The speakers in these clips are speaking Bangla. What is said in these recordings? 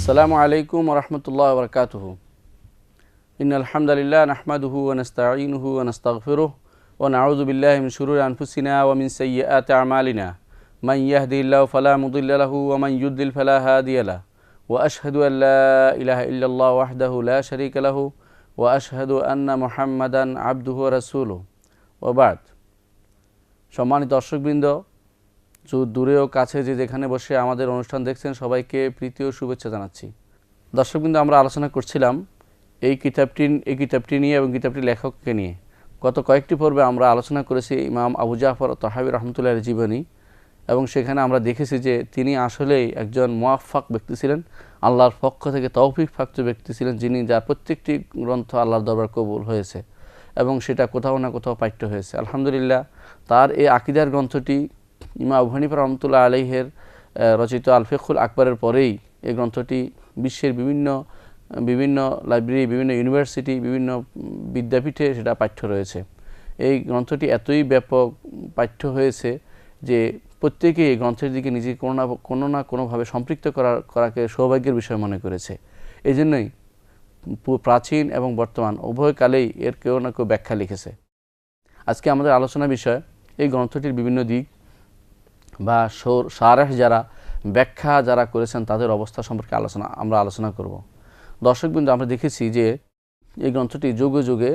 আসসালামু আলাইকুম ওয়া রাহমাতুল্লাহি ওয়া বারাকাতুহু। ইন্নাল হামদালিল্লাহ নাহমাদুহু ওয়া নাস্তাঈনুহু ওয়া নাস্তাগফিরুহ ওয়া নাউযু বিল্লাহি মিন শুরুরি আনফুসিনা ওয়া মিন সাইয়্যাতি আমালিনা। মান ইয়াহদিহিল্লাহু ফালা মুদিল্লা লাহু ওয়া মান ইউদ্লিল ফালা হাদিয়া লাহু। ওয়া আশহাদু আল লা ইলাহা ইল্লাল্লাহ ওয়াহদাহু লা শারীকা লাহু ওয়া আশহাদু আন্না মুহাম্মাদান আবদুহু ওয়া রাসূলুহু। ওয়া বা'দ। সম্মানিত দর্শকবৃন্দ, দূরে ও কাছে যে যেখানে বসে আমাদের অনুষ্ঠান দেখছেন সবাইকে প্রীতি ও শুভেচ্ছা জানাচ্ছি। দর্শকবৃন্দ, আমরা আলোচনা করছিলাম এই কিতাবটি নিয়ে এবং কিতাবটির লেখককে নিয়ে। গত কয়েকটি পর্বে আমরা আলোচনা করেছি ইমাম আবু জাফর তাহাবী রাহমাতুল্লাহির জীবনী, এবং সেখানে আমরা দেখেছি যে তিনি আসলেই একজন মুওয়াফফাক ব্যক্তি ছিলেন, আল্লাহর পক্ষ থেকে তৌফিক প্রাপ্ত ব্যক্তি ছিলেন, যার প্রত্যেকটি গ্রন্থ আল্লাহর দরবার কবুল হয়েছে এবং সেটা কোথাও না কোথাও পাঠ্য হয়েছে। আলহামদুলিল্লাহ, তার এই আকীদার গ্রন্থটি ইমাম আবু হানিফা রাহমাতুল্লাহি আলাইহির রচিত আল ফিকহুল আকবরের পরেই এই গ্রন্থটি বিশ্বের বিভিন্ন লাইব্রেরি, বিভিন্ন ইউনিভার্সিটি, বিভিন্ন বিদ্যাপীঠে সেটা পাঠ্য রয়েছে। এই গ্রন্থটি এতই ব্যাপক পাঠ্য হয়েছে যে প্রত্যেকেই এই গ্রন্থের দিকে নিজেকে কোনো না কোনোভাবে সম্পৃক্ত করাকে সৌভাগ্যের বিষয় মনে করেছে। এই জন্যই প্রাচীন এবং বর্তমান উভয় কালেই এর কেউ না কেউ ব্যাখ্যা লিখেছে। আজকে আমাদের আলোচনা বিষয় এই গ্রন্থটির বিভিন্ন দিক বা শারহ ব্যাখ্যা যারা করেছেন তাদের অবস্থা সম্পর্কে আমরা আলোচনা করব। দর্শকবৃন্দ, আমরা দেখেছি যে এই গ্রন্থটি যুগে যুগে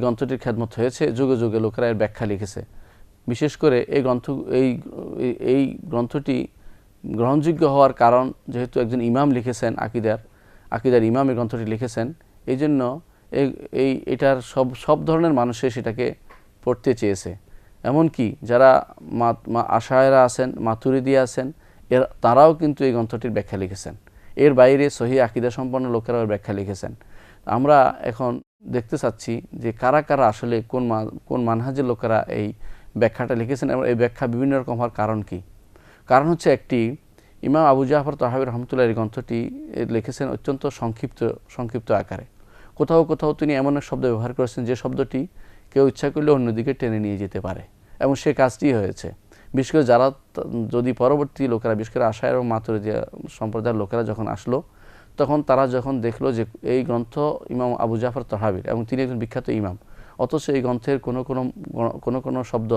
গ্রন্থটির খেদমত হয়েছে, যুগে যুগে লোকেরা এর ব্যাখ্যা লিখেছে। বিশেষ করে এই গ্রন্থটি গ্রহণযোগ্য হওয়ার কারণ, যেহেতু একজন ইমাম লিখেছেন, আকিদার ইমাম এই গ্রন্থটি লিখেছেন, এই জন্য এটার সব ধরনের মানুষে সেটাকে পড়তে চেয়েছে। এমনকি যারা আশায়রা আছেন, মাতুরিদি আছেন, তারাও কিন্তু এই গ্রন্থটির ব্যাখ্যা লিখেছেন। এর বাইরে সহিহ আকীদা সম্পন্ন লোকেরাও ব্যাখ্যা লিখেছেন। আমরা এখন দেখতে চাচ্ছি যে কারা কারা আসলে কোন মানহাজের লোকেরা এই ব্যাখ্যাটা লিখেছেন এবং এই ব্যাখ্যা বিভিন্ন রকম হওয়ার কারণ কি। কারণ হচ্ছে একটি, ইমাম আবু জাফর তাহাবী রাহমাতুল্লাহি এই গ্রন্থটি লিখেছেন অত্যন্ত সংক্ষিপ্ত আকারে। কোথাও কোথাও তিনি এমন এক শব্দ ব্যবহার করেছেন যে শব্দটি কেউ ইচ্ছা করলে অন্যদিকে টেনে নিয়ে যেতে পারে, এবং সে কাজটি হয়েছে। বিশেষ করে যারা যদি পরবর্তী লোকেরা, বিশেষ করে আশায়রা এবং মাতুরিদি সম্প্রদায়ের লোকেরা যখন আসলো, তখন তারা যখন দেখলো যে এই গ্রন্থ ইমাম আবু জাফর তাহাবীর এবং তিনি একজন বিখ্যাত ইমাম, অথচ এই গ্রন্থের কোনো শব্দ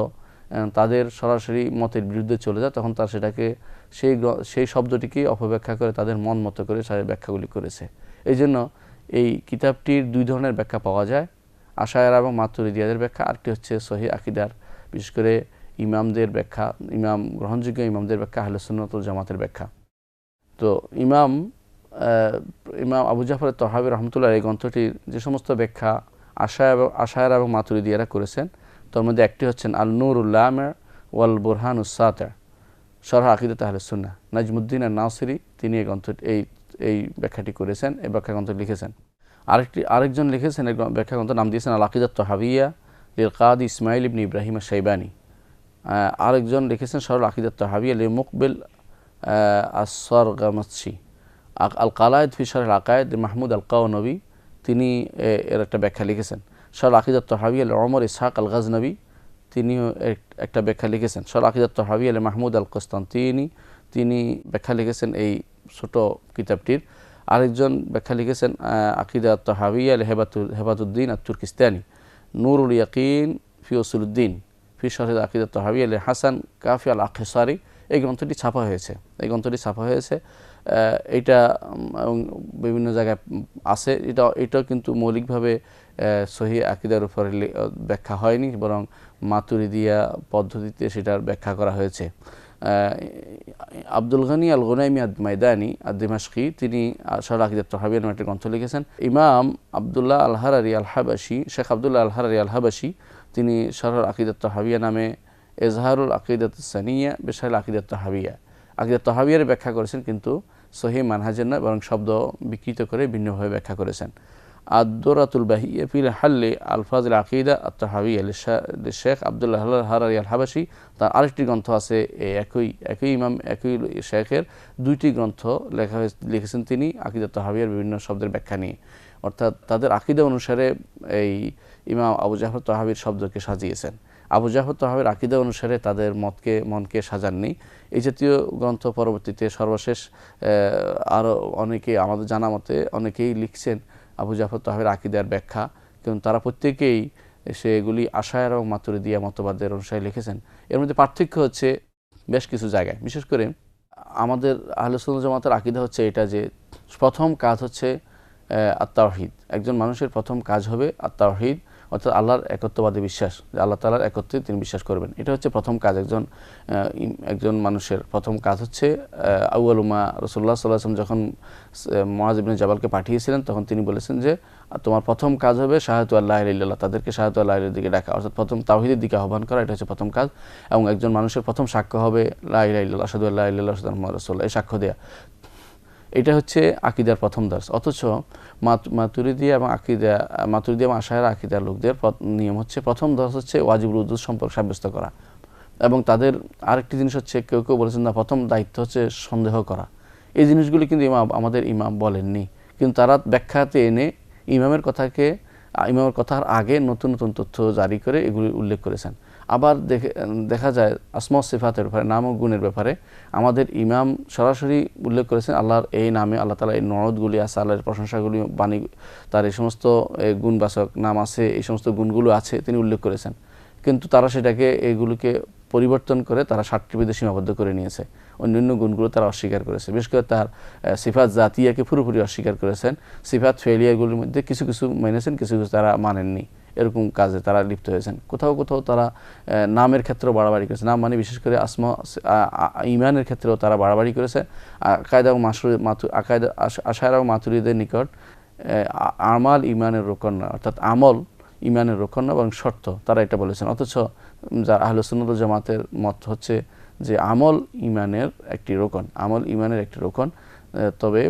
তাদের সরাসরি মতের বিরুদ্ধে চলে যায়, তখন তারা সেটাকে সেই শব্দটিকেই অপব্যাখ্যা করে তাদের মন মতো করে সেই ব্যাখ্যাগুলি করেছে। এই জন্য এই কিতাবটির দুই ধরনের ব্যাখ্যা পাওয়া যায়, আশায়রা এবং মাতুরিদিয়াদের ব্যাখ্যা, আরেকটি হচ্ছে সহিহ আকীদার, বিশেষ করে ইমামদের ব্যাখ্যা, গ্রহণযোগ্য ইমামদের ব্যাখ্যা, আহলে সুন্নাত ওয়াল জামাতের ব্যাখ্যা। তো ইমাম আবু জাফর তাহাবী রাহমাতুল্লাহি এই গ্রন্থটির যে সমস্ত ব্যাখ্যা আশায়রা এবং মাতুরিদিয়ারা করেছেন, তার মধ্যে একটি হচ্ছেন আল নূরুল লামি ওয়াল বুরহানুস সাতি' শারহ আকীদাত আহলে সুন্নাহ। নাজমুদ্দিন আন-নাসিরি তিনি এই ব্যাখ্যাটি করেছেন, এই ব্যাখ্যা গ্রন্থ লিখেছেন। আরেকজন লিখেছেন এই ব্যাখ্যা গ্রন্থ নাম দিয়েছেন আল আকীদাত তাহাবিয়া লিল কাদি ইসমাইল ইবনে ইব্রাহিম আশ-শাইবানি। আরেকজন লিখেছেন শারহুল আকীদাত তাহাবিয়া লিল মুকবিল আস-সারগামাসি। আল কালায়েদ ফি শারহিল আকায়েদ মাহমুদ আল কাওনবী তিনি এর একটা ব্যাখ্যা লিখেছেন। শারহুল আকীদাত তাহাবিয়া লিল ওমর ইসহাক আল গাজনবী তিনিও একটা ব্যাখ্যা লিখেছেন। শারহুল আকীদাত তাহাবিয়া লিল মাহমুদ আল কস্তান্তিনি তিনি ব্যাখ্যা লিখেছেন এই ছোট কিতাবটির। আরেকজন ব্যাখ্যা লিখেছেন আকীদাত তাহাবিয়া লিল হেবাতুদ্দিন আত-তুর্কিস্তানি। নূরুল ইয়াকিন ফি উসুলুদ্দিন ফি শারহিল আকীদাত তাহাবিয়া লিল হাসান কাফি আল আখসারি। এই গ্রন্থটি ছাপা হয়েছে। এটা বিভিন্ন জায়গায় আছে। এটাও কিন্তু মৌলিকভাবে সহিহ আকীদার উপর ব্যাখ্যা হয়নি, বরং মাতুরিদিয়া পদ্ধতিতে সেটার ব্যাখ্যা করা হয়েছে। আব্দুল গনি আল গুনাইমি আদ-মাইদানি আদ-দিমাশকি তিনি শারহ আকীদাত তাহাবিয়া নামে একটি গ্রন্থ লিখেছেন। ইমাম আব্দুল্লাহ আল হারারি আল হাবাশি, শেখ আব্দুল্লাহ আল হারারি আল হাবাশি তিনি শারহ আকীদাত তাহাবিয়া নামে এজহারুল আকীদাত সানিয়া বিশারহিল আকীদাত তাহাবিয়া, আকীদাত তাহাবিয়ার ব্যাখ্যা করেছেন, কিন্তু সহিহ মানহাজের নয়, বরং শব্দ বিকৃত করে ভিন্নভাবে ব্যাখ্যা করেছেন। আদ-দুরাতুল বাহিয়া ফিল হাল্লি আলফাজিল আকীদা আত-তাহাবিয়া শেখ আব্দুল্লাহ আল হারারি আল হাবাশি। তার আরেকটি গ্রন্থ আছে একই ইমাম একই শেখের দুইটি গ্রন্থ লিখেছেন তিনি আকীদাত তাহাবিয়ার বিভিন্ন শব্দের ব্যাখ্যা নিয়ে, অর্থাৎ তাদের আকীদা অনুসারে এই ইমাম আবু জাফর তাহাবীর শব্দকে সাজিয়েছেন। আবু জাফর তাহাবির আকীদা অনুসারে তাদের মনকে সাজাননি। এই জাতীয় গ্রন্থ পরবর্তীতে সর্বশেষ আরও অনেকে আমাদের জানা মতে অনেকেই লিখছেন আবু জাফর তাহাবির আকীদার ব্যাখ্যা, কিন্তু তারা প্রত্যেকেই সেগুলি আশায়রা এবং মাতুরিদিয়া মতবাদের অনুসারে লিখেছেন। এর মধ্যে পার্থক্য হচ্ছে বেশ কিছু জায়গায়। বিশেষ করে আমাদের আহলে সুন্নাত ওয়াল জামাতের আকীদা হচ্ছে এটা যে প্রথম কাজ হচ্ছে আত-তাওহীদ। একজন মানুষের প্রথম কাজ হবে আত-তাওহীদ, অর্থাৎ আল্লাহর একত্ববাদে বিশ্বাস, যে আল্লাহ তাআলার একত্বে তিনি বিশ্বাস করবেন। এটা হচ্ছে প্রথম কাজ। একজন মানুষের প্রথম কাজ হচ্ছে আউয়ালু মা রাসূলুল্লাহ সাল্লাল্লাহু আলাইহি ওয়াসাল্লাম যখন মুআয ইবনে জাবালকে পাঠিয়েছিলেন তখন তিনি বলেছেন যে তোমার প্রথম কাজ হবে শাহাদাতু আল্লা ইলাহা ইল্লাল্লাহ, তাদেরকে শাহাদাতু আল্লা ইলাহার দিকে ডাকা, অর্থাৎ প্রথম তাওহীদের দিকে আহ্বান করা। এটা হচ্ছে প্রথম কাজ। এবং একজন মানুষের প্রথম সাক্ষ্য হবে লা ইলাহা ইল্লাল্লাহ, আশহাদু আল্লা ইলাহা ইল্লাল্লাহ ওয়া মুহাম্মাদুর রাসূলুল্লাহ, এই সাক্ষ্য দেয়া। এটা হচ্ছে আকীদার প্রথম দর্শ। অথচ মাতুরিদিয়া এবং আশায়রা আকীদার লোকদের নিয়ম হচ্ছে প্রথম দর্শ হচ্ছে ওয়াজিবুল উজুদ সম্পর্ক সাব্যস্ত করা। এবং তাদের আরেকটি জিনিস হচ্ছে কেউ কেউ বলেছেন না, প্রথম দায়িত্ব হচ্ছে সন্দেহ করা। এই জিনিসগুলি কিন্তু আমাদের ইমাম বলেননি, কিন্তু তারা ব্যাখ্যাতে এনে ইমামের কথার আগে নতুন নতুন তথ্য জারি করে এগুলি উল্লেখ করেছেন। আবার দেখা যায় আসমা ও সিফাতের ব্যাপারে, নাম ও গুণের ব্যাপারে আমাদের ইমাম সরাসরি উল্লেখ করেছেন আল্লাহর এই নামে আল্লাহ তাআলা এই নরদগুলি আছে, আল্লাহর প্রশংসাগুলি বাণী, তার এই সমস্ত গুণবাচক নাম আছে, এই সমস্ত গুণগুলো আছে তিনি উল্লেখ করেছেন। কিন্তু তারা সেটাকে এইগুলোকে পরিবর্তন করে তারা 60টি বেদে সীমাবদ্ধ করে নিয়েছে। অন্যান্য গুণগুলো তারা অস্বীকার করেছে। বিশেষ করে তার সিফাত জাতিয়াকে পুরোপুরি অস্বীকার করেছেন। সিফাত ফেলিয়াগুলির মধ্যে কিছু কিছু মেনেছেন, কিছু কিছু তারা মানেননি। এরকম কাজে তারা লিপ্ত হয়েছেন। কোথাও কোথাও তারা নামের ক্ষেত্রেও বাড়াবাড়ি করেছে। নাম মানে বিশেষ করে ঈমানের ক্ষেত্রেও তারা বাড়াবাড়ি করেছে। আকায়দা এবং আশায়রা ও মাতুরিদের নিকট আমাল ঈমানের রুকন না, অর্থাৎ আমল ঈমানের রুকন না এবং শর্ত, তারা এটা বলেছেন। অথচ যারা আহলে সুন্নাত ওয়াল জামাতের মত হচ্ছে যে আমল ঈমানের একটি রুকন, আমল ঈমানের একটি রুকন। তবে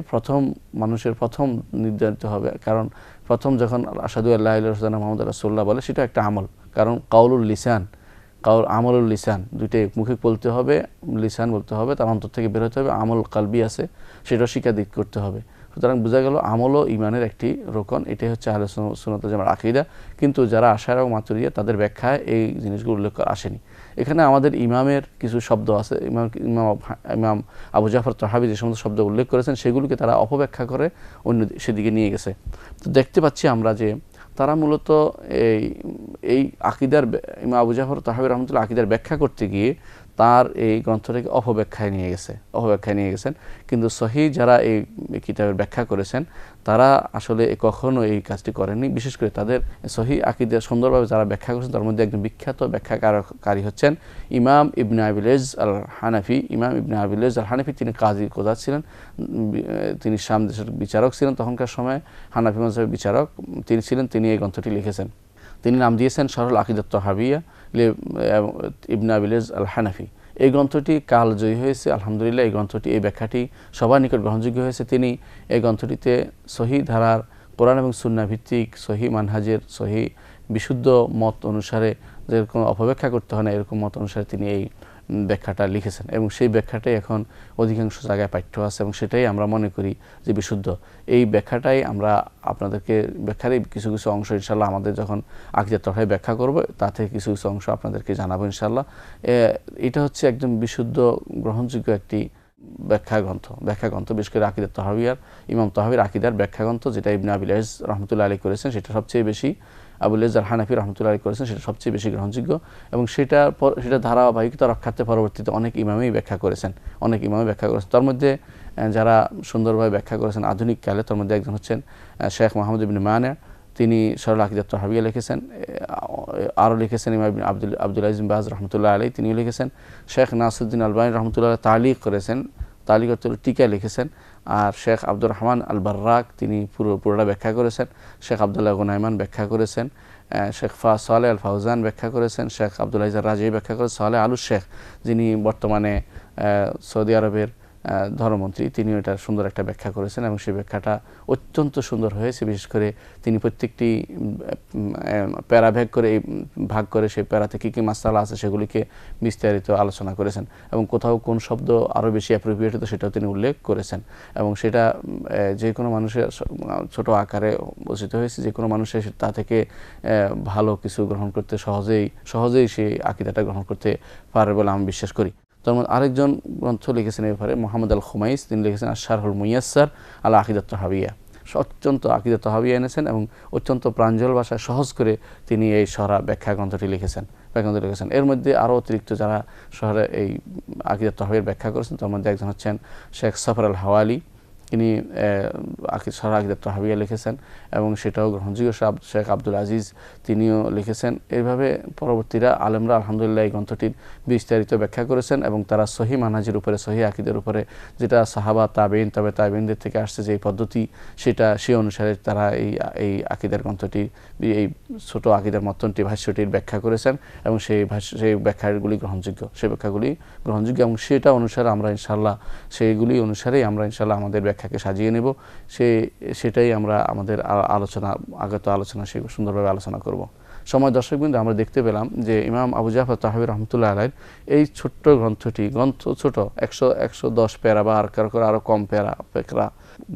মানুষের প্রথম নির্ধারিত হবে, কারণ প্রথম যখন আশহাদু আল্লা ইলাহা ইল্লাল্লাহ মুহাম্মাদুর রাসূলুল্লাহ বলে সেটা একটা আমল। কারণ আমলুল লিসান দুইটাই মুখে বলতে হবে, লিসান বলতে হবে, তার অন্তর থেকে বের হতে হবে। আমল কালবি আছে, সেটা স্বীকার করতে হবে। সুতরাং বোঝা গেল আমল ও ঈমানের একটি রোকন। এটাই হচ্ছে আহলে সুন্নাত ওয়াল জামাতের আকীদা। কিন্তু যারা আশায়রা ও মাতুরিদিয়া তাদের ব্যাখ্যায় এই জিনিসগুলো উল্লেখ আসেনি। এখানে আমাদের ইমামের কিছু শব্দ আছে, ইমাম আবু জাফর তাহাবি যে সমস্ত শব্দ উল্লেখ করেছেন সেগুলোকে তারা অপব্যাখ্যা করে অন্য সেদিকে নিয়ে গেছে। তো দেখতে পাচ্ছি আমরা যে তারা মূলত এই আকীদার ইমাম আবু জাফর তাহাবি রাহমাতুল্লাহ আকীদার ব্যাখ্যা করতে গিয়ে তার এই গ্রন্থটাকে অপব্যাখ্যায় নিয়ে গেছেন। কিন্তু সহিহ যারা এই কিতাবের ব্যাখ্যা করেছেন তারা আসলে কখনো এই কাজটি করেননি। বিশেষ করে তাদের সহিহ আকীদা সুন্দরভাবে যারা ব্যাখ্যা করেছেন তার মধ্যে একজন বিখ্যাত ব্যাখ্যাকারী হচ্ছেন ইমাম ইবনে আবিল ইজ আল হানাফি। ইমাম ইবনে আবিল ইজ আল হানাফি তিনি কাজী কোজাত ছিলেন, তিনি শাম দেশের বিচারক ছিলেন, তখনকার সময় হানাফি মাযহাবের বিচারক তিনি ছিলেন। তিনি এই গ্রন্থটি লিখেছেন। তিনি নাম দিয়েছেন শারহুল আকীদাত তাহাবিয়া ইবনে আবিল ইজ আল হানাফি। এই গ্রন্থটি কালজয়ী হয়েছে আলহামদুলিল্লাহ। এই ব্যাখ্যাটি সবার নিকট গ্রহণযোগ্য হয়েছে। তিনি এই গ্রন্থটিতে সহিহ ধারার কোরআন এবং সুন্নাহ ভিত্তিক সহিহ মানহাজের সহিহ বিশুদ্ধ মত অনুসারে যেরকম অপব্যাখ্যা করতে হয় না এরকম মত অনুসারে তিনি এই ব্যাখ্যাটা লিখেছেন এবং সেই ব্যাখ্যাটাই এখন অধিকাংশ জায়গায় পাঠ্য আছে এবং সেটাই আমরা মনে করি যে বিশুদ্ধ। এই ব্যাখ্যাটাই আমরা আপনাদেরকে ব্যাখ্যারই কিছু কিছু অংশ ইনশাআল্লাহ আমাদের যখন আকীদার তরফে ব্যাখ্যা করব তাতে কিছু কিছু অংশ আপনাদেরকে জানাবো ইনশাআল্লাহ। এটা হচ্ছে একদম বিশুদ্ধ গ্রহণযোগ্য একটি ব্যাখ্যা গ্রন্থ বিশেষ করে আকীদাত তাহাবিয়ার ইমাম তাহাবির আকীদার ব্যাখ্যা গ্রন্থ, যেটা ইবনে আবিল ইজ রাহমাতুল্লাহ আলাইহি করেছেন সেটা সবচেয়ে বেশি, আবুল ইজ আল হানাফি রাহমাতুল্লাহ আলাইহি করেছেন সেটা সবচেয়ে বেশি গ্রহণযোগ্য এবং সেটা ধারাবাহিকতা রক্ষার্থে পরবর্তীতে অনেক ইমামই ব্যাখ্যা করেছেন। তার মধ্যে যারা সুন্দরভাবে ব্যাখ্যা করেছেন আধুনিক কালে, তার মধ্যে একজন হচ্ছেন শেখ মুহাম্মদ ইবনে মানে। তিনি শারহুল আকীদাত তাহাবিয়া লিখেছেন। আরও লিখেছেন ইমাম আব্দুল আজিজ বিন বাজ রাহমাতুল্লাহ আলাইহি, তিনিও লিখেছেন। শেখ নাসিরউদ্দিন আলবানী রাহমাতুল্লাহ তালিক করেছেন, তালিক অর্থ টিকা লিখেছেন। আর শেখ আব্দুর রহমান আল বার্রাক তিনি পুরোটা ব্যাখ্যা করেছেন। শেখ আব্দুল্লাহ গুনাইমান ব্যাখ্যা করেছেন। শেখ সালেহ আল ফাউজান ব্যাখ্যা করেছেন। শেখ আব্দুল আজিজ রাজি ব্যাখ্যা করেছেন। সালেহ আলু শেখ যিনি বর্তমানে সৌদি আরবের ধর্মমন্ত্রী, তিনিও এটা সুন্দর একটা ব্যাখ্যা করেছেন এবং সেই ব্যাখ্যাটা অত্যন্ত সুন্দর হয়েছে। বিশেষ করে তিনি প্রত্যেকটি প্যারা ভাগ করে সেই প্যারাতে কী কী মাসালা আছে সেগুলিকে বিস্তারিত আলোচনা করেছেন এবং কোথাও কোন শব্দ আরও বেশি অ্যাপ্রোপ্রিয়েট হতো সেটাও তিনি উল্লেখ করেছেন এবং সেটা যে কোনো মানুষের ছোট আকারে বর্ণিত হয়েছে, যে কোনো মানুষের তা থেকে ভালো কিছু গ্রহণ করতে সহজেই সেই আকীদাটা গ্রহণ করতে পারে বলে আমি বিশ্বাস করি। তার মধ্যে আরেকজন গ্রন্থ লিখেছেন এই ব্যাপারে, মোহাম্মদ আল খুমাইস, তিনি লিখেছেন আশ-শারহুল মুয়াসসার আলা আকিদাত তাহাবিয়া। অত্যন্ত আকিদাত তাহাবিয়া এনেছেন এবং অত্যন্ত প্রাঞ্জল ভাষায় সহজ করে তিনি এই শরহ ব্যাখ্যা গ্রন্থটি লিখেছেন। এর মধ্যে আরও অতিরিক্ত যারা শহরে এই আকিদাত তাহাবিয়ার ব্যাখ্যা করেছেন তার মধ্যে একজন হচ্ছেন শেখ সফর আল হাওয়ালি, তিনি শরহ আকিদাত তাহাবিয়া লিখেছেন এবং সেটাও গ্রহণযোগ্য। শেখ আব্দুল আজিজ তিনিও লিখেছেন। এইভাবে পরবর্তীরা আলেমরা আলহামদুলিল্লাহ এই গ্রন্থটির বিস্তারিত ব্যাখ্যা করেছেন এবং তারা সহি মানহাজের উপরে, সহি আকিদের উপরে, যেটা সাহাবা তাবেইন তবে তাবেইনদের থেকে আসছে যে পদ্ধতি, সে অনুসারে তারা এই আকিদার গ্রন্থটি, এই ছোট আকিদার মতনটি, ভাষ্যটির ব্যাখ্যা করেছেন এবং সেই ব্যাখ্যাগুলি গ্রহণযোগ্য, এবং সেটা অনুসারে আমরা ইনশাআল্লাহ সেইগুলি অনুসারেই আমরা ইনশাআল্লাহ আমাদের ব্যাখ্যাকে সাজিয়ে নেব। সেটাই আমরা আমাদের আগত আলোচনা সুন্দরভাবে আলোচনা করব। সময় দর্শকবৃন্দ, আমরা দেখতে পেলাম যে ইমাম আবু জাফর তাহাবী রহমতুল্লাহ আলাইহির এই ছোট্ট গ্রন্থটি, ছোট 110 প্যারা বা আরও কম প্যারা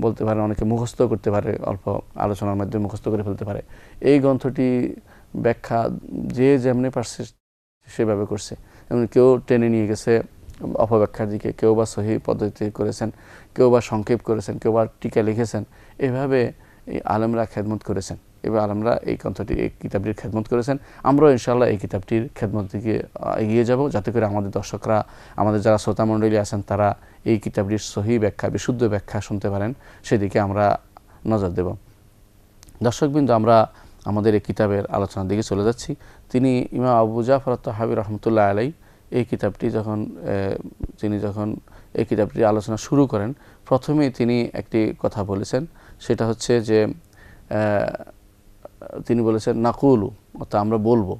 বলতে পারে, অনেকে মুখস্থ করতে পারে, অল্প আলোচনার মাধ্যমে মুখস্থ করে ফেলতে পারে। এই গ্রন্থটি ব্যাখ্যা যে যেমনি পারছে সেভাবে করছে, এবং কেউ টেনে নিয়ে গেছে অপব্যাখ্যার দিকে, কেউ বা সহি পদ্ধতি করেছেন, কেউ বা সংক্ষেপ করেছেন, কেউ বা টিকা লিখেছেন। এভাবে এই আলেমরা খেদমত করেছেন, এবার আলেমরা এই কিতাবটির খেদমত করেছেন। আমরাও ইনশাআল্লাহ এই কিতাবটির খেদমত দিকে এগিয়ে যাব, যাতে করে আমাদের দর্শকরা, আমাদের যারা শ্রোতামণ্ডলী আছেন, তারা এই কিতাবটির সহি ব্যাখ্যা, বিশুদ্ধ ব্যাখ্যা শুনতে পারেন, সেদিকে আমরা নজর দেব। দর্শকবৃন্দ, আমরা আমাদের এই কিতাবের আলোচনার দিকে চলে যাচ্ছি। তিনি ইমাম আবু জাফর তাহাবী রহমতুল্লাহ আলাইহি এই কিতাবটি যখন এই কিতাবটির আলোচনা শুরু করেন, প্রথমেই তিনি একটি কথা বলেছেন, সেটা হচ্ছে যে তিনি বলেছেন নাকুলু, অর্থাৎ আমরা বলবো।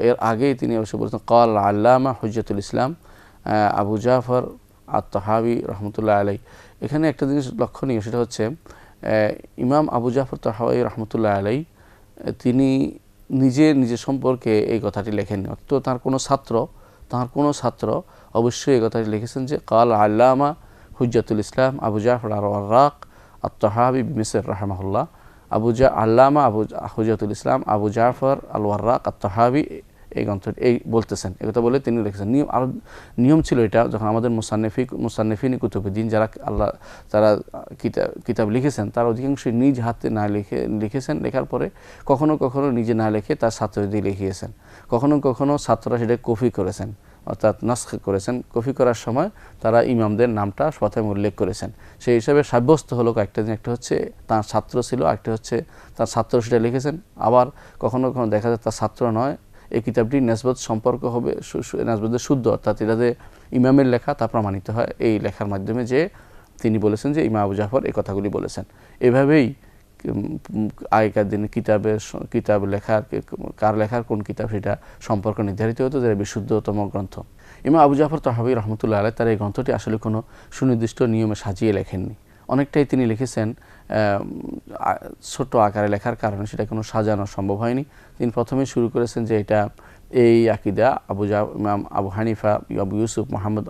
এর আগেই তিনি অবশ্যই বলেছেন ক্বাল আল্লামা হুজ্জাতুল ইসলাম আবু জাফর আত-তাহাবী রহমতুল্লাহ আলাইহি। এখানে একটা জিনিস লক্ষণীয়, সেটা হচ্ছে ইমাম আবু জাফর তাহাবী রহমতুল্লাহ আলাইহি তিনি নিজে সম্পর্কে এই কথাটি লেখেননি, তো তার কোনো ছাত্র অবশ্যই এই কথাটি লিখেছেন যে ক্বাল আল্লামা হুজ্জাতুল ইসলাম আবু জাফর আল-ওয়াররাক আত-তাহাবী বিমিসর রাহিমাহুল্লাহ। আল্লামা হুজ্জাতুল ইসলাম আবু জাফর আল-ওয়াররাক আত-তাহাবী এই গ্রন্থটি বলতেছেন, একথা বলে তিনি লিখেছেন। নিয়ম ছিল এটা, যখন আমাদের মুসান্নিফিন কুতুবুদ্দিন যারা কিতাব লিখেছেন, তারা অধিকাংশই নিজ হাতে না লিখেছেন, লেখার পরে কখনো নিজে না লিখে তার ছাত্র দিয়ে লিখিয়েছেন, কখনো ছাত্ররা সেটা কপি করেছেন, অর্থাৎ নাসখ করেছেন। কপি করার সময় তারা ইমামদের নামটা প্রথমে উল্লেখ করেছেন। সেই হিসাবে সাব্যস্ত হলো কয়েকটা দিন, একটা হচ্ছে তার ছাত্র ছিল, একটা হচ্ছে তার ছাত্র সেটা লিখেছেন। আবার কখনো দেখা যায় তার ছাত্র নয়, এই কিতাবটি নেসবত সম্পর্ক হবে, নেসবতের শুদ্ধ, অর্থাৎ এটাতে ইমামের লেখা তা প্রমাণিত হয় এই লেখার মাধ্যমে যে তিনি বলেছেন যে ইমাম আবু জাফর এই কথাগুলি বলেছেন। এভাবেই আগেকার দিনে কিতাব লেখার, কার লেখার কোন কিতাব, সেটা সম্পর্ক নির্ধারিত হতো, যেটা বিশুদ্ধতম গ্রন্থ। ইমাম আবু জাফর তাহাবী রহমতুল্লাহ আলাইহি তার এই গ্রন্থটি আসলে কোনো সুনির্দিষ্ট নিয়মে সাজিয়ে লেখেননি, অনেকটাই তিনি লিখেছেন ছোট আকারে লেখার কারণে সেটা কোনো সাজানো সম্ভব হয়নি। তিনি প্রথমেই শুরু করেছেন যে এটা এই আকিদা ইমাম আবু হানিফা, আবু ইউসুফ, মুহাম্মদ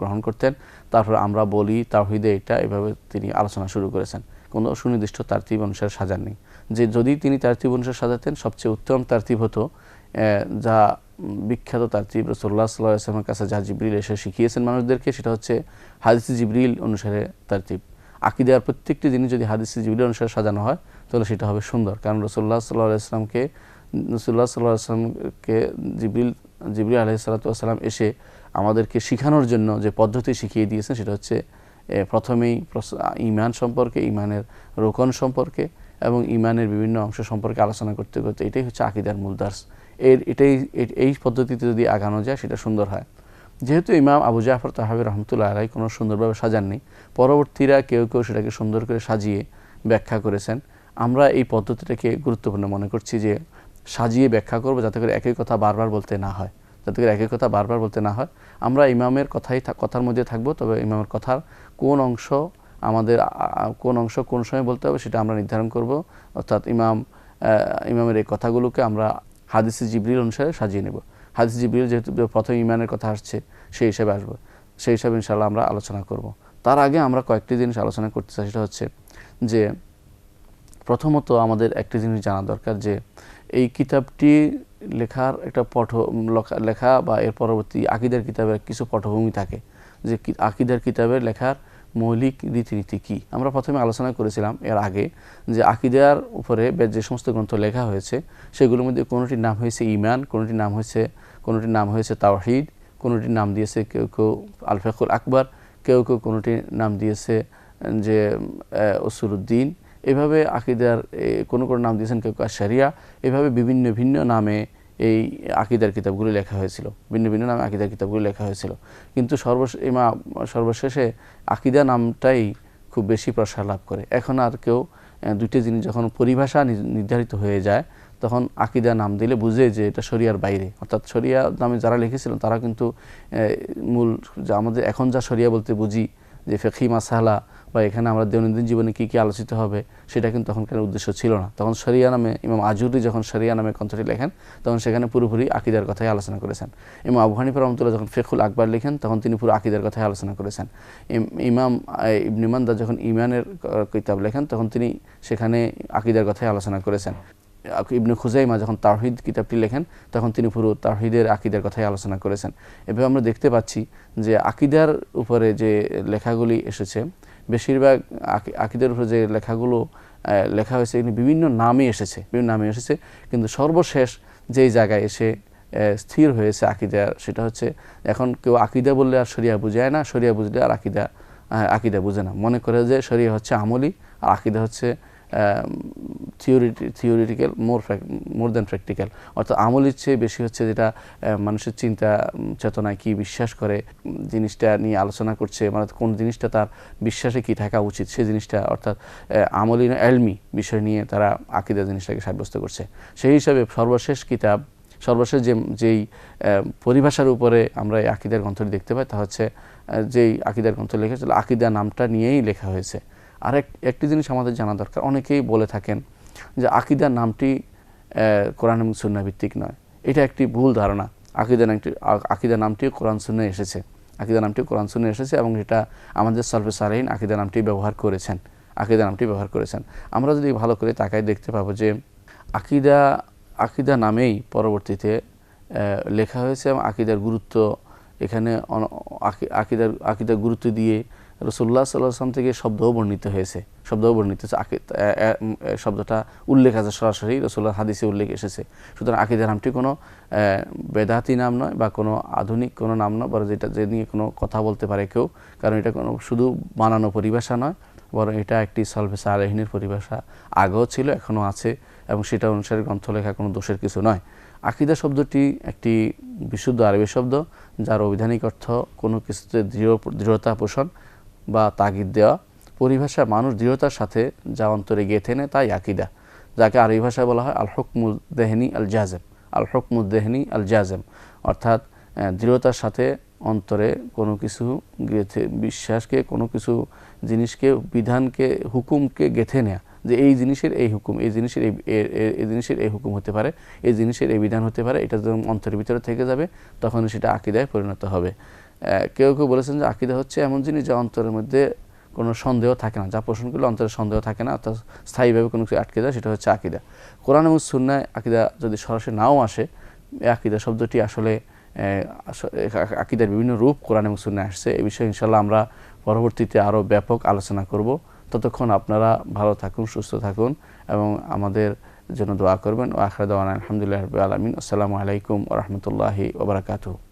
গ্রহণ করতেন, তারপর আমরা বলি তাওহীদে এটা, এভাবে তিনি আলোচনা শুরু করেছেন। কোনো সুনির্দিষ্ট তারতিব অনুসারে সাজাননি। যে যদি তিনি তারতিব অনুসারে সাজাতেন, সবচেয়ে উত্তম তারতিব হতো যা বিখ্যাত তারতিব রাসূলুল্লাহ সাল্লাল্লাহু আলাইহি ওয়াসাল্লামের কাছে যা জিবরিল এসে শিখিয়েছেন মানুষদেরকে, সেটা হচ্ছে হাদিস জিবরিল অনুসারে তারতিব। আকিদার প্রত্যেকটি জিনিস যদি হাদিস জিবরিল অনুসারে সাজানো হয় তাহলে সেটা হবে সুন্দর, কারণ রাসূলুল্লাহ সাল্লাল্লাহু আলাইহি ওয়াসাল্লামকে জিবরিল আলাইহিস সালাতু ওয়াস সালাম এসে আমাদেরকে শেখানোর জন্য যে পদ্ধতি শিখিয়ে দিয়েছেন, সেটা হচ্ছে প্রথমেই ঈমান সম্পর্কে, ঈমানের রোকন সম্পর্কে এবং ঈমানের বিভিন্ন অংশ সম্পর্কে আলোচনা করতে করতে এটাই হচ্ছে আকীদার মূল দার্স। এই পদ্ধতিতে যদি আগানো যায় সেটা সুন্দর হয়। যেহেতু ইমাম আবু জাফর তাহাবী রহমতুল্লাহ আলাইহি কোনো সুন্দরভাবে সাজাননি, পরবর্তীরা কেউ সেটাকে সুন্দর করে সাজিয়ে ব্যাখ্যা করেছেন। আমরা এই পদ্ধতিটাকে গুরুত্বপূর্ণ মনে করছি যে সাজিয়ে ব্যাখ্যা করব, যাতে করে একই কথা বারবার বলতে না হয়, যাতে করে একই কথা বারবার বলতে না হয়। আমরা ইমামের কথার মধ্যে থাকবো, তবে ইমামের কথার কোন অংশ আমাদের কোন সময় বলতে হবে সেটা আমরা নির্ধারণ করব। অর্থাৎ ইমামের এই কথাগুলোকে আমরা হাদিসে জিবরিল অনুসারে সাজিয়ে নেব। হাদিসে জিবরিল যেহেতু প্রথম ইমানের কথা আসছে, সেই হিসাবে আসবো, সেই হিসাবে ইনশাআল্লাহ আমরা আলোচনা করব। তার আগে আমরা কয়েকটি জিনিস আলোচনা করতে চাই। সেটা হচ্ছে যে প্রথমত আমাদের একটি জিনিস জানা দরকার যে এই কিতাবটি লেখার একটা লেখা বা এর পরবর্তী আকীদার কিতাবের কিছু পটভূমি থাকে, যে আকীদার কিতাবের লেখার মৌলিক রীতিনীতি কী। আমরা প্রথমে আলোচনা করেছিলাম এর আগে যে আকীদার উপরে যে সমস্ত গ্রন্থ লেখা হয়েছে সেগুলোর মধ্যে কোনোটির নাম হয়েছে ঈমান, কোনোটির নাম হয়েছে তাওহীদ, কোনোটির নাম দিয়েছে কেউ কেউ আল ফিকহুল আকবার, কেউ কেউ কোনোটির নাম দিয়েছে যে উসুলুদ্দিন। এভাবে আকীদার কোনো নাম দিয়েছেন কেউ কেউ শরিয়া। এভাবে ভিন্ন নামে এই আকীদার কিতাবগুলি লেখা হয়েছিল, ভিন্ন নামে আকীদার কিতাবগুলি লেখা হয়েছিল। কিন্তু সর্বশেষে আকীদা নামটাই খুব বেশি প্রসার লাভ করে। এখন আর কেউ দুইটি জিনিস যখন পরিভাষা নির্ধারিত হয়ে যায় তখন আকীদা নাম দিলে বুঝে যে এটা শরিয়ার বাইরে। অর্থাৎ শরিয়া নামে যারা লিখেছিলেন তারা কিন্তু মূল আমাদের এখন যা শরিয়া বলতে বুঝি যে ফিকহি মাসালা বা এখানে আমরা দৈনন্দিন জীবনে কী কী আলোচিত হবে সেটা কিন্তু তখনকার উদ্দেশ্য ছিল না। তখন শরিয়া নামে ইমাম আজুরি যখন শরিয়া নামে গ্রন্থটি লেখেন তখন সেখানে পুরোপুরি আকীদার কথাই আলোচনা করেছেন। ইমাম আবু হানিফা রাহমাতুল্লাহ যখন ফিকহুল আকবার লেখেন তখন তিনি পুরো আকীদার কথাই আলোচনা করেছেন। ইমাম ইবনে মান্দা যখন ঈমানের কিতাব লেখেন তখন তিনি সেখানে আকীদার কথাই আলোচনা করেছেন। ইবনে খুজাইমা যখন তাওহীদ কিতাবটি লেখেন তখন তিনি পুরো তাওহীদের আকীদার কথাই আলোচনা করেছেন। এভাবে আমরা দেখতে পাচ্ছি যে আকীদার উপরে যে লেখাগুলি এসেছে, বেশিরভাগ আকীদার উপরে যে লেখাগুলো লেখা হয়েছে বিভিন্ন নামে এসেছে, কিন্তু সর্বশেষ যেই জায়গায় এসে স্থির হয়েছে আকীদার, সেটা হচ্ছে এখন কেউ আকীদা বললে আর শরিয়া বুঝায় না, শরিয়া বুঝলে আর আকীদা বুঝে না। মনে করে যে শরিয়া হচ্ছে আমলি আর আকীদা হচ্ছে থিওরিটিক্যাল মোর দ্যান প্র্যাকটিক্যাল। অর্থাৎ আমলির চেয়ে বেশি হচ্ছে যেটা মানুষের চিন্তা চেতনায় কি বিশ্বাস করে জিনিসটা নিয়ে আলোচনা করছে, মানে কোন জিনিসটা তার বিশ্বাসে কি থাকা উচিত সেই জিনিসটা, অর্থাৎ আমলি এলমি বিষয় নিয়ে তারা আকীদা জিনিসটাকে সাব্যস্ত করছে। সেই হিসাবে সর্বশেষ যেই পরিভাষার উপরে আমরা এই আকীদার গ্রন্থটি দেখতে পাই তা হচ্ছে যেই আকীদার গ্রন্থ লিখেছিল আকীদা নামটা নিয়েই লেখা হয়েছে। আর একটি জিনিস আমাদের জানা দরকার, অনেকেই বলে থাকেন যে আকীদার নামটি কোরআন এবং সুন্নাহ ভিত্তিক নয়। এটা একটি ভুল ধারণা। আকীদা নামটি কোরআন সুন্নাহে এসেছে, এবং এটা আমাদের সালফে সালেহিন আকীদা নামটি ব্যবহার করেছেন। আমরা যদি ভালো করে তাকাই দেখতে পাবো যে আকীদা নামেই পরবর্তীতে লেখা হয়েছে এবং আকীদার গুরুত্ব এখানে আকীদার গুরুত্ব দিয়ে রাসূলুল্লাহ সাল্লাল্লাহু আলাইহি ওয়াসাল্লাম থেকে শব্দও বর্ণিত হয়েছে। শব্দটা উল্লেখ আছে সরাসরি রাসূলুল্লাহর হাদিসে উল্লেখ এসেছে। সুতরাং আকীদা নামটি কোনো বেদাতি নাম নয় বা কোনো আধুনিক কোনো নাম নয়, বরং যে নিয়ে কোনো কথা বলতে পারে কেউ, কারণ এটা কোনো শুধু বানানো পরিভাষা নয়, বরং এটা একটি সালফে সালেহিনের পরিভাষা, আগেও ছিল এখনও আছে, এবং সেটা অনুসারে গ্রন্থ লেখা কোনো দোষের কিছু নয়। আকীদা শব্দটি একটি বিশুদ্ধ আরবি শব্দ, যার অভিধানিক অর্থ কোনো কিছুতে দৃঢ়তা পোষণ বা তাগিদ দেওয়া। পরিভাষা মানুষ দৃঢ়তার সাথে যা অন্তরে গেঁথে নেয় তাই আকীদা, যাকে আরবি ভাষায় বলা হয় আল হুকমুদ্দেহনি আল জাজেম, অর্থাৎ দৃঢ়তার সাথে অন্তরে কোনো কিছু বিশ্বাসকে, কোনো কিছু জিনিসকে, বিধানকে, হুকুমকে গেঁথে নেয়া, যে এই জিনিসের এই হুকুম, এই জিনিসের এই হুকুম হতে পারে, এই জিনিসের এই বিধান হতে পারে, এটা যখন অন্তরের ভিতরে থেকে যাবে তখন সেটা আকীদায় পরিণত হবে। কেউ বলেছেন যে আকীদা হচ্ছে এমন জিনিস যা অন্তরের মধ্যে কোনো সন্দেহ থাকে না, যা পোষণ করলে অন্তরে সন্দেহ থাকে না, অর্থাৎ স্থায়ীভাবে কোনো কিছু আটকে যায়, সেটা হচ্ছে আকীদা। কোরআন এবং সুন্নাহ আকীদা যদি সরাসরি নাও আসে, এই আকীদা শব্দটি আসলে আকীদার বিভিন্ন রূপ কোরআন এবং সুন্নাহে আসছে। এই বিষয়ে ইনশাআল্লাহ আমরা পরবর্তীতে আরও ব্যাপক আলোচনা করব। ততক্ষণ আপনারা ভালো থাকুন, সুস্থ থাকুন এবং আমাদের জন্য দোয়া করবেন। ওয়া আখিরু দাওয়ানা আলহামদুলিল্লাহি রাব্বিল আলামিন। আসসালামু আলাইকুম ওয়া রাহমাতুল্লাহি ওয়া বারাকাতুহু।